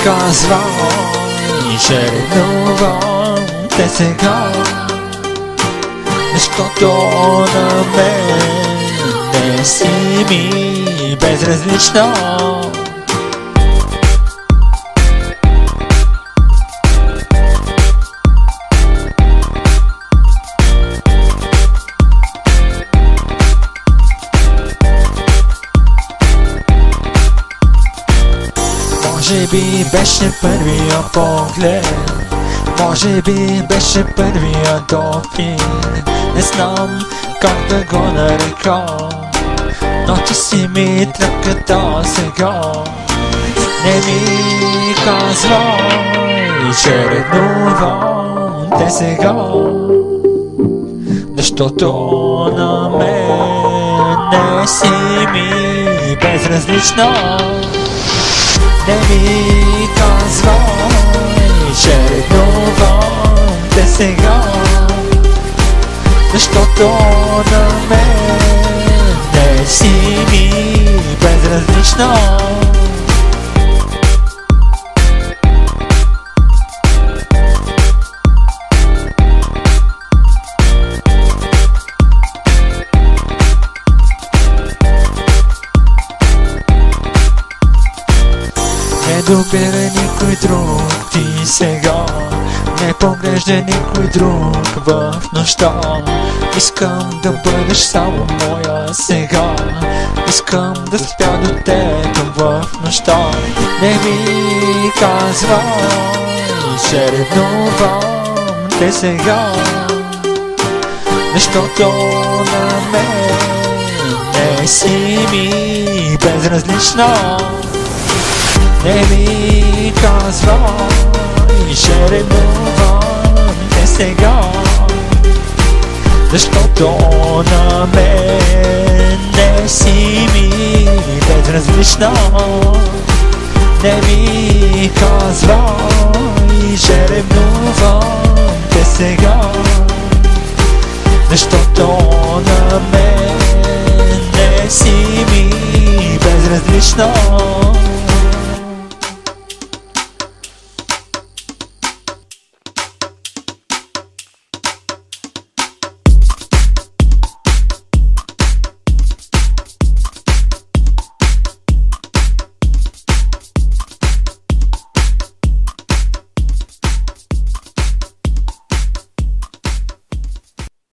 казвай, че ревнувам те сега, защото на мен не си ми безразлична. Може би беше първия поглед, може би беше първия допир, не знам как да го нарека, но ти си ми тръпката сега. Не ми казвай, че ревнувам те сега, защото на мен не си ми безразлична. Не ми казвай, че ревнувам те сега, защото на мен не си ми безразлична. Не добира никой друг ти сега, не поглежда никой друг в нощта. Искам да бъдеш само моя сега, искам да спя до теб в нощта. Не ми казвай, че ревнувам те сега, защото на мен не си ми безразлична. Не ми казвай, че ревнувам те сега, защото на мен не си ми безразлична. Не ми казвай, че ревнувам те сега, защото на мен не си ми безразлична.